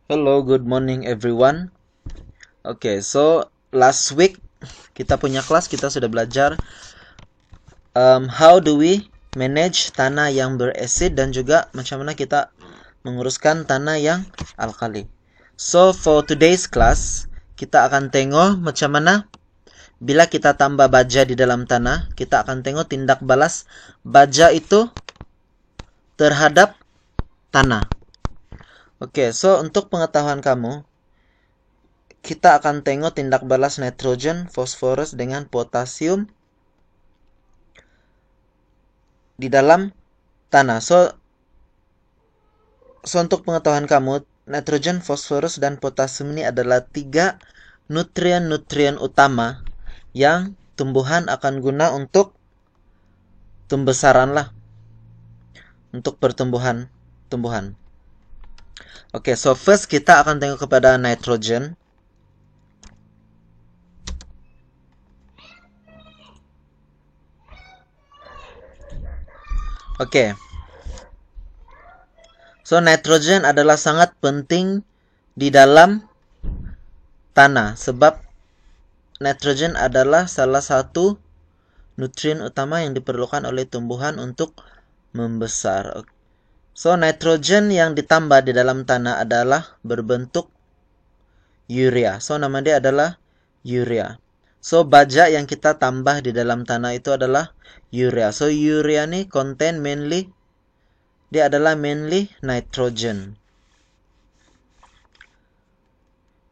Hello, good morning everyone. So last week kita punya kelas, kita sudah belajar how do we manage tanah yang berasid dan juga macam mana kita menguruskan tanah yang alkali. So for today's class, kita akan tengok macam mana bila kita tambah baja di dalam tanah, kita akan tengok tindak balas baja itu terhadap tanah. So untuk pengetahuan kamu, kita akan tengok tindak balas nitrogen, fosforus dengan potasium di dalam tanah. So untuk pengetahuan kamu, nitrogen, fosforus, dan potasium ini adalah 3 nutrien-nutrien utama yang tumbuhan akan guna untuk pembesaran lah, untuk pertumbuhan tumbuhan. So first kita akan tengok kepada nitrogen. So nitrogen adalah sangat penting di dalam tanah sebab nitrogen adalah salah satu nutrien utama yang diperlukan oleh tumbuhan untuk membesar. So nitrogen yang ditambah di dalam tanah adalah berbentuk urea. So nama dia adalah urea. So baja yang kita tambah di dalam tanah itu adalah urea. So urea ni contain mainly, dia adalah mainly nitrogen.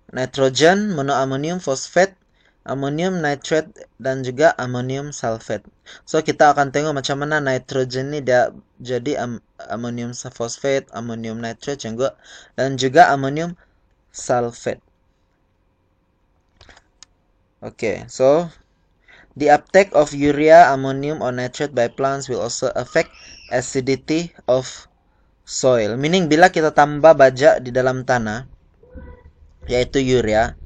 Nitrogen, monoamonium fosfat, amonium nitrate, dan juga amonium sulfate. So kita akan tengok macam mana nitrogen ini dia jadi amonium fosfat, amonium nitrate dan juga amonium sulfate. So the uptake of urea, ammonium, or nitrate by plants will also affect acidity of soil. Meaning bila kita tambah baja di dalam tanah, yaitu urea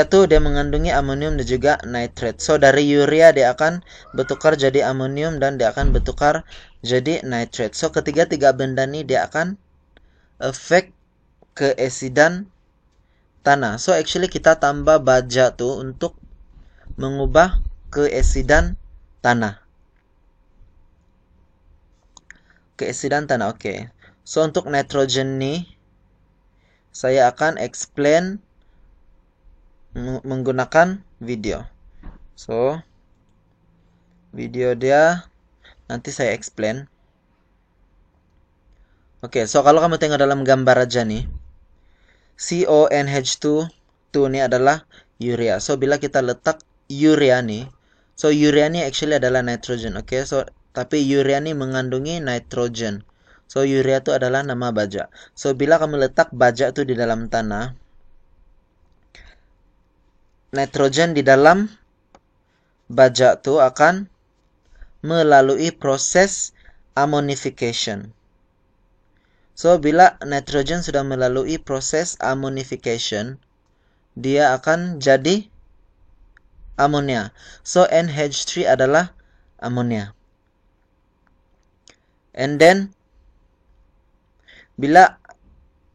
tuh dia mengandungi amonium dan juga nitrate. So dari urea dia akan bertukar jadi amonium dan dia akan bertukar jadi nitrate. So ketiga-tiga benda ini dia akan efek keasidan tanah. So actually kita tambah baja tuh untuk mengubah keasidan tanah. So untuk nitrogen nih saya akan explain menggunakan video. So video dia nanti saya explain. So kalau kamu tengok dalam gambar aja nih, CONH2 ini adalah urea. So bila kita letak urea nih, so urea nih actually adalah nitrogen. So tapi urea nih mengandungi nitrogen. So urea itu adalah nama baja. So bila kamu letak baja itu di dalam tanah, nitrogen di dalam baja itu akan melalui proses ammonification. So bila nitrogen sudah melalui proses ammonification, dia akan jadi amonia. So NH3 adalah amonia. And then bila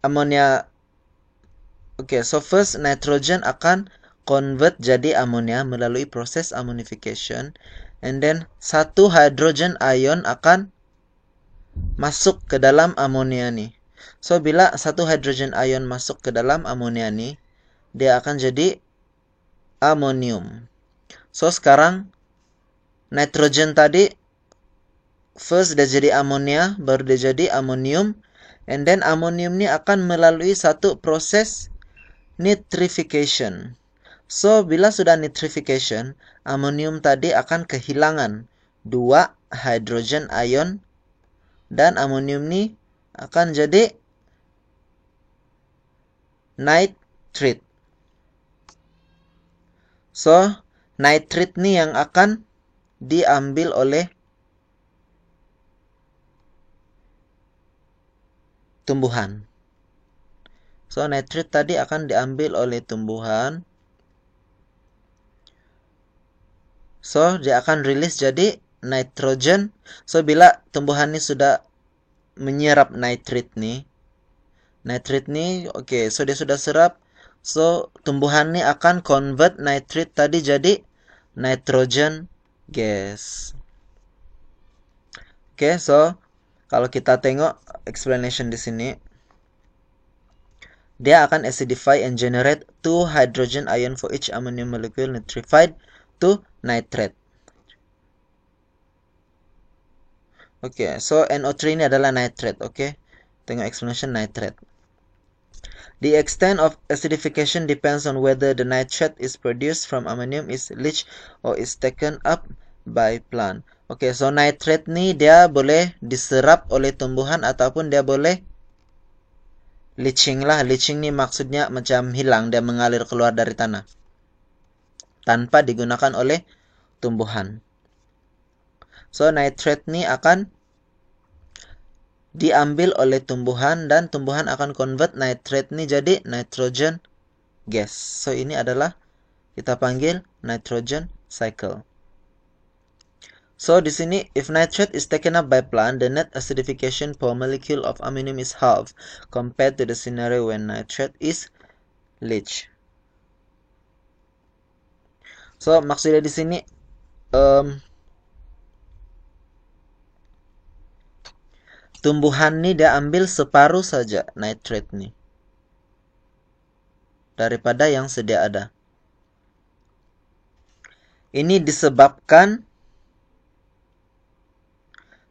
amonia, so first nitrogen akan convert jadi amonia melalui proses ammonification, and then satu hydrogen ion akan masuk ke dalam amonia nih. So bila satu hydrogen ion masuk ke dalam amonia nih, dia akan jadi amonium. So sekarang nitrogen tadi first dia jadi amonia, baru dia jadi amonium, and then amonium nih akan melalui satu proses nitrification. So bila sudah nitrification, amonium tadi akan kehilangan 2 hydrogen ion dan amonium nih akan jadi nitrate. So nitrate nih yang akan diambil oleh tumbuhan. So nitrate tadi akan diambil oleh tumbuhan. So dia akan rilis jadi nitrogen. So bila tumbuhan ini sudah menyerap nitrate nih, Nitrate nih, oke, so dia sudah serap. So, tumbuhan nih akan convert nitrate tadi jadi nitrogen gas. Oke, so kalau kita tengok explanation di sini, dia akan acidify and generate 2 hydrogen ion for each ammonium molecule nitrified to nitrate. Oke, so NO3 ini adalah nitrate, oke. Tengok explanation nitrate. The extent of acidification depends on whether the nitrate is produced from ammonium is leached or is taken up by plant. Oke, so nitrate nih dia boleh diserap oleh tumbuhan ataupun dia boleh leaching lah. Leaching nih maksudnya macam hilang, dia mengalir keluar dari tanah tanpa digunakan oleh tumbuhan. So nitrate nih akan diambil oleh tumbuhan dan tumbuhan akan convert nitrate nih jadi nitrogen gas. So ini adalah kita panggil nitrogen cycle. So di sini if nitrate is taken up by plant, the net acidification per molecule of ammonium is half compared to the scenario when nitrate is leached. So maksudnya di sini tumbuhan nih dia ambil separuh saja nitrate nih daripada yang sedia ada. Ini disebabkan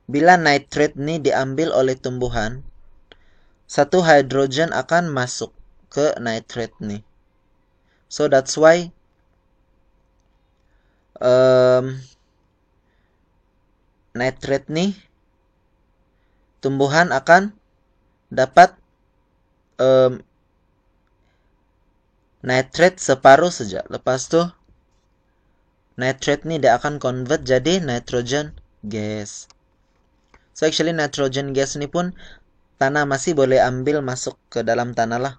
bila nitrate nih diambil oleh tumbuhan, satu hidrogen akan masuk ke nitrate nih. So that's why nitrate nih tumbuhan akan dapat nitrate separuh saja. Lepas tuh nitrate nih dia akan convert jadi nitrogen gas. So actually nitrogen gas ini pun tanah masih boleh ambil masuk ke dalam tanah lah.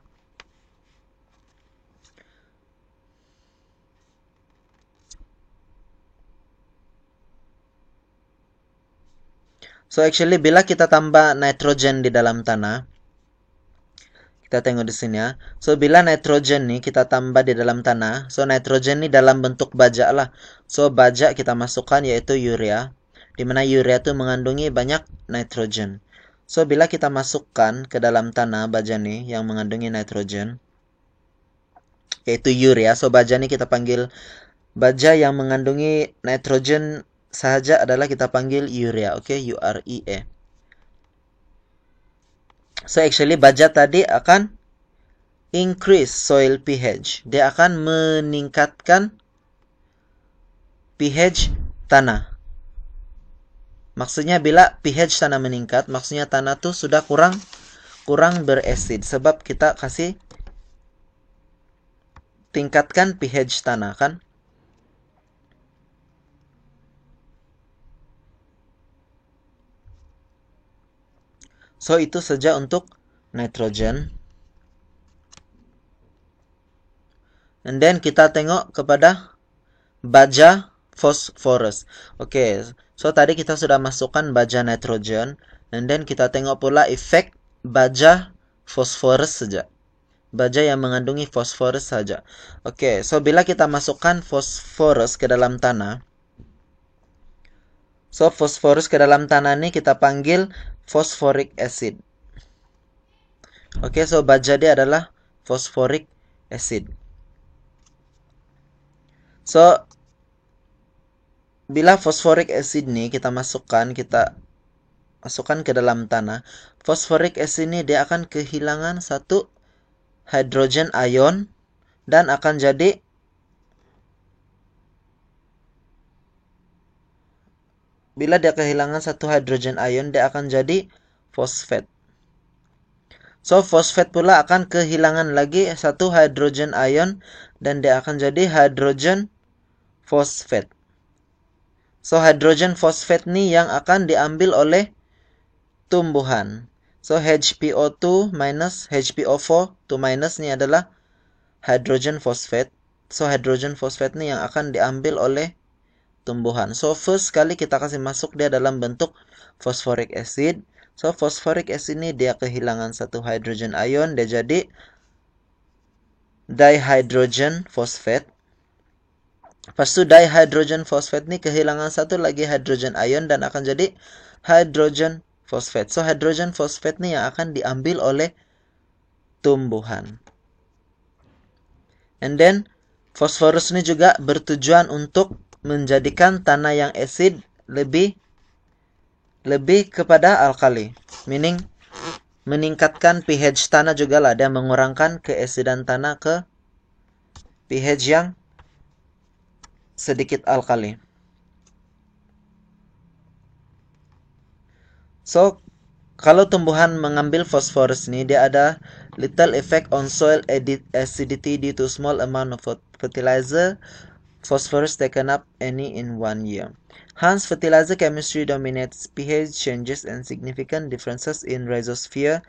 So actually bila kita tambah nitrogen di dalam tanah, kita tengok di sini ya. So bila nitrogen nih kita tambah di dalam tanah, so nitrogen nih dalam bentuk baja lah. So baja kita masukkan yaitu urea, di mana urea itu mengandungi banyak nitrogen. So bila kita masukkan ke dalam tanah baja nih yang mengandungi nitrogen, yaitu urea. So baja nih kita panggil baja yang mengandungi nitrogen sahaja adalah kita panggil urea, oke, UREA. So actually baja tadi akan increase soil pH. Dia akan meningkatkan pH tanah. Maksudnya bila pH tanah meningkat, maksudnya tanah tuh sudah kurang berasid sebab kita kasih tingkatkan pH tanah kan. So itu saja untuk nitrogen. And then kita tengok kepada baja phosphorus. Oke, so tadi kita sudah masukkan baja nitrogen. And then kita tengok pula efek baja phosphorus saja. Baja yang mengandungi fosforus saja. Oke, so bila kita masukkan fosforus ke dalam tanah, so fosforus ke dalam tanah ini kita panggil phosphoric acid. Oke, so baja dia adalah phosphoric acid. So bila phosphoric acid nih kita masukkan ke dalam tanah, phosphoric acid ini dia akan kehilangan satu hydrogen ion dan akan jadi bila dia kehilangan satu hydrogen ion, dia akan jadi fosfat. So, fosfat pula akan kehilangan lagi satu hydrogen ion dan dia akan jadi hydrogen fosfat. So, hydrogen fosfat nih yang akan diambil oleh tumbuhan. So, HPO2 minus HPO4 2 minus nih adalah hydrogen fosfat. So, hydrogen fosfat nih yang akan diambil oleh tumbuhan. So first kali kita kasih masuk dia dalam bentuk phosphoric acid. So phosphoric acid ini dia kehilangan satu hydrogen ion, dia jadi dihydrogen phosphate. Lepas itu dihydrogen phosphate ini kehilangan satu lagi hydrogen ion dan akan jadi hydrogen phosphate. So hydrogen phosphate ini yang akan diambil oleh tumbuhan. And then phosphorus ini juga bertujuan untuk menjadikan tanah yang asid lebih kepada alkali. Meaning meningkatkan pH tanah juga lah, dia mengurangkan keasidan tanah ke pH yang sedikit alkali. So kalau tumbuhan mengambil phosphorus ini, dia ada little effect on soil acidity due to small amount of fertilizer phosphorus taken up any in 1 year. Hence, fertilizer chemistry dominates pH changes and significant differences in rhizosphere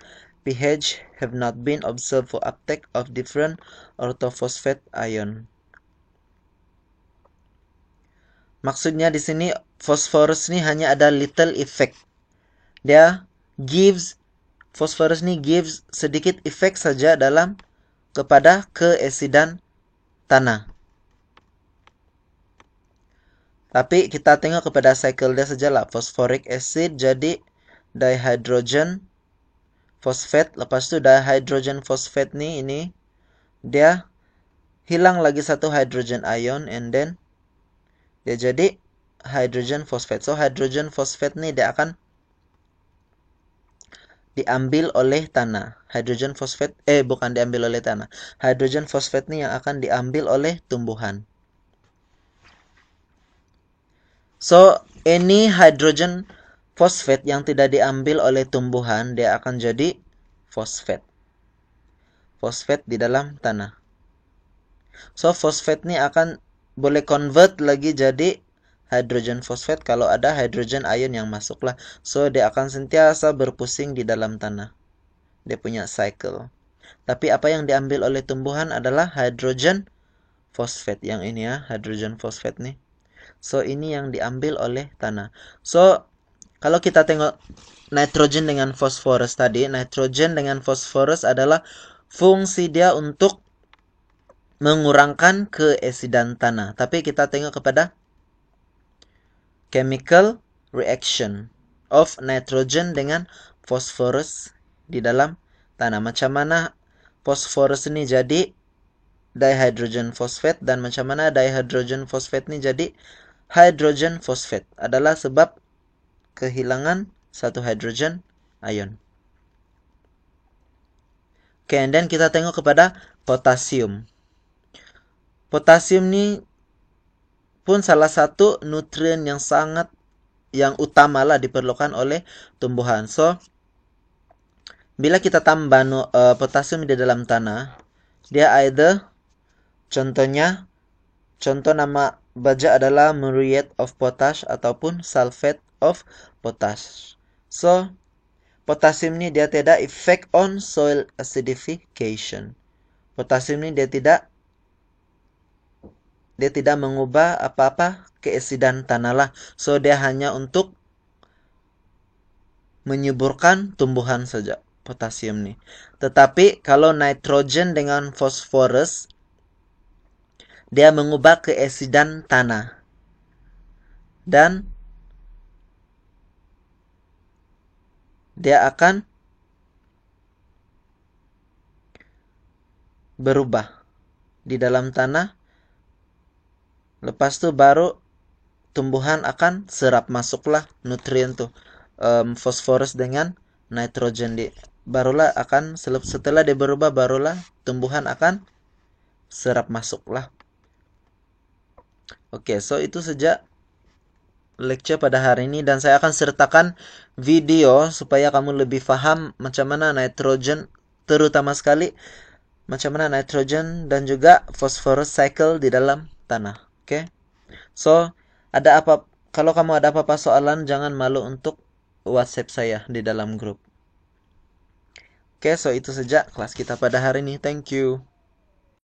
pH have not been observed for uptake of different orthophosphate ion. Maksudnya di sini phosphorus ini hanya ada little effect. Dia phosphorus ini gives sedikit efek saja dalam kepada keasidan tanah. Tapi kita tengok kepada cycle dia sajalah. Phosphoric acid jadi dihydrogen phosphate. Lepas tu dihydrogen phosphate ini dia hilang lagi satu hydrogen ion and then dia jadi hydrogen phosphate. So hydrogen phosphate ni dia akan diambil oleh tanah. Hydrogen phosphate bukan diambil oleh tanah. Hydrogen phosphate ni yang akan diambil oleh tumbuhan. So any hydrogen phosphate yang tidak diambil oleh tumbuhan, dia akan jadi phosphate. Phosphate di dalam tanah. So phosphate ni akan boleh convert lagi jadi hydrogen phosphate kalau ada hydrogen ion yang masuklah. So dia akan sentiasa berpusing di dalam tanah. Dia punya cycle. Tapi apa yang diambil oleh tumbuhan adalah hydrogen phosphate. Yang ini ya, hydrogen phosphate nih. So ini yang diambil oleh tanah. So kalau kita tengok nitrogen dengan fosforus tadi, nitrogen dengan fosforus adalah fungsi dia untuk mengurangkan keasidan tanah. Tapi kita tengok kepada chemical reaction of nitrogen dengan phosphorus di dalam tanah. Macam mana phosphorus ini jadi dihydrogen phosphate dan macam mana dihydrogen phosphate ini jadi hydrogen phosphate adalah sebab kehilangan satu hydrogen ion. Okay, and then kita tengok kepada potasium. Potasium ini pun salah satu nutrien yang utamalah diperlukan oleh tumbuhan. So, bila kita tambah potasium di dalam tanah, dia either contoh nama baja adalah muriate of potash ataupun sulfate of potash. So, potasium ini dia tidak effect on soil acidification. Potasium ini dia tidak mengubah apa-apa keasidan tanah lah. So dia hanya untuk menyuburkan tumbuhan saja potasium nih. Tetapi kalau nitrogen dengan fosforus dia mengubah keasidan tanah. Dan dia akan berubah di dalam tanah. Lepas tu baru tumbuhan akan serap masuklah nutrien tuh fosforus dengan nitrogen barulah akan setelah dia berubah barulah tumbuhan akan serap masuklah. Oke, so itu saja lecture pada hari ini dan saya akan sertakan video supaya kamu lebih paham macam mana nitrogen, terutama sekali macam mana nitrogen dan juga phosphorus cycle di dalam tanah. Oke. So, kalau kamu ada apa-apa soalan jangan malu untuk WhatsApp saya di dalam grup. Oke, so itu saja kelas kita pada hari ini. Thank you.